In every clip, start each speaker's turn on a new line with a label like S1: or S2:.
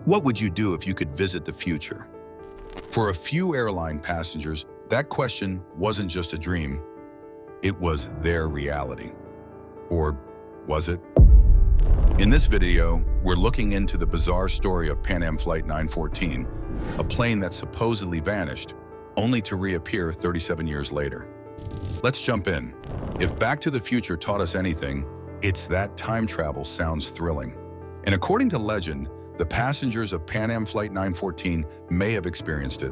S1: What would you do if you could visit the future? For a few airline passengers, that question wasn't just a dream, it was their reality. Or was it? In this video, we're looking into the bizarre story of Pan Am Flight 914, a plane that supposedly vanished, only to reappear 37 years later. Let's jump in. If Back to the Future taught us anything, it's that time travel sounds thrilling. And according to legend, the passengers of Pan Am Flight 914 may have experienced it,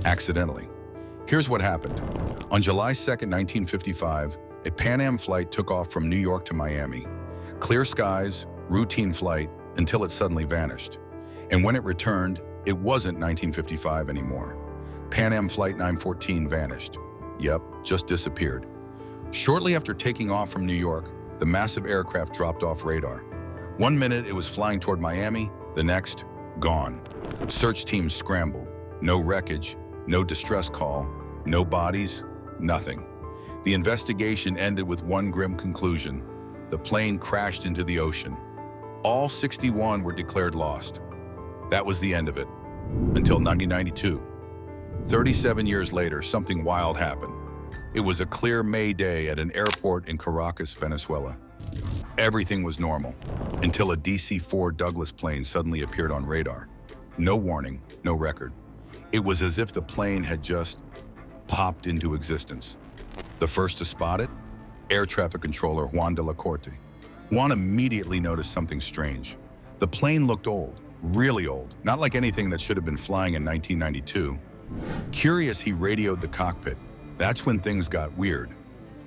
S1: accidentally. Here's what happened. On July 2nd, 1955, a Pan Am flight took off from New York to Miami. Clear skies, routine flight, until it suddenly vanished. And when it returned, it wasn't 1955 anymore. Pan Am Flight 914 vanished. Yep, just disappeared. Shortly after taking off from New York, the massive aircraft dropped off radar. 1 minute it was flying toward Miami, the next, gone. Search teams scrambled. No wreckage, no distress call, no bodies, nothing. The investigation ended with one grim conclusion. The plane crashed into the ocean. All 61 were declared lost. That was the end of it. Until 1992. 37 years later, something wild happened. It was a clear May day at an airport in Caracas, Venezuela. Everything was normal, until a DC-4 Douglas plane suddenly appeared on radar. No warning, no record. It was as if the plane had just popped into existence. The first to spot it? Air traffic controller Juan de la Corte. Juan immediately noticed something strange. The plane looked old, really old, not like anything that should have been flying in 1992. Curious, he radioed the cockpit. That's when things got weird.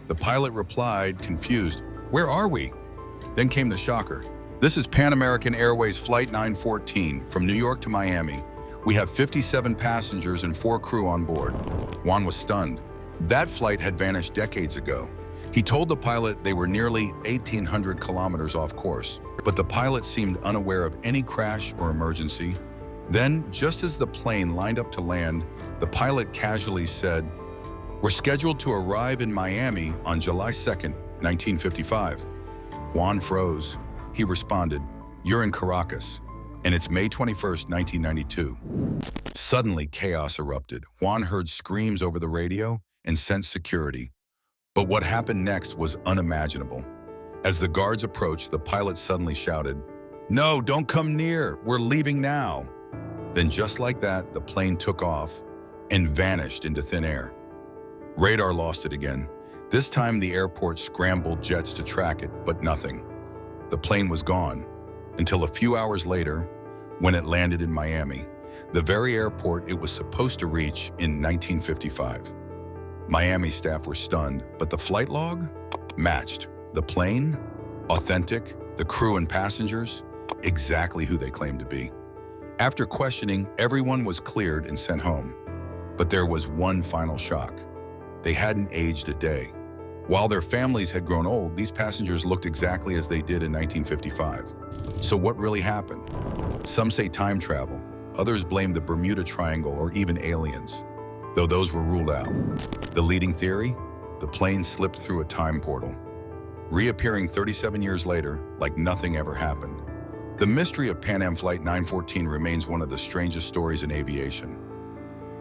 S1: The pilot replied, confused, "Where are we?" Then came the shocker. "This is Pan American Airways Flight 914 from New York to Miami. We have 57 passengers and 4 crew on board." Juan was stunned. That flight had vanished decades ago. He told the pilot they were nearly 1,800 kilometers off course, but the pilot seemed unaware of any crash or emergency. Then, just as the plane lined up to land, the pilot casually said, "We're scheduled to arrive in Miami on July 2nd, 1955. Juan froze. He responded, "You're in Caracas, and it's May 21st, 1992. Suddenly, chaos erupted. Juan heard screams over the radio and sensed security. But what happened next was unimaginable. As the guards approached, the pilot suddenly shouted, "No, don't come near. We're leaving now." Then just like that, the plane took off and vanished into thin air. Radar lost it again. This time the airport scrambled jets to track it, but nothing. The plane was gone, until a few hours later, when it landed in Miami, the very airport it was supposed to reach in 1955. Miami staff were stunned, but the flight log matched. The plane, authentic, the crew and passengers, exactly who they claimed to be. After questioning, everyone was cleared and sent home. But there was one final shock. They hadn't aged a day. While their families had grown old, these passengers looked exactly as they did in 1955. So what really happened? Some say time travel. Others blame the Bermuda Triangle or even aliens, though those were ruled out. The leading theory? The plane slipped through a time portal, reappearing 37 years later like nothing ever happened. The mystery of Pan Am Flight 914 remains one of the strangest stories in aviation.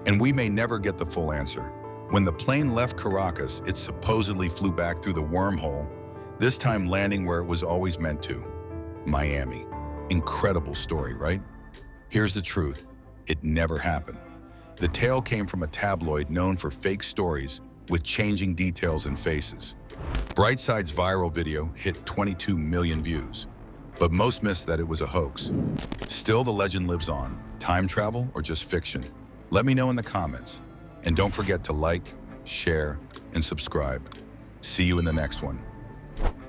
S1: And we may never get the full answer. When the plane left Caracas, it supposedly flew back through the wormhole, this time landing where it was always meant to, Miami. Incredible story, right? Here's the truth. It never happened. The tale came from a tabloid known for fake stories with changing details and faces. Brightside's viral video hit 22 million views, but most missed that it was a hoax. Still, the legend lives on. Time travel or just fiction? Let me know in the comments. And don't forget to like, share, and subscribe. See you in the next one.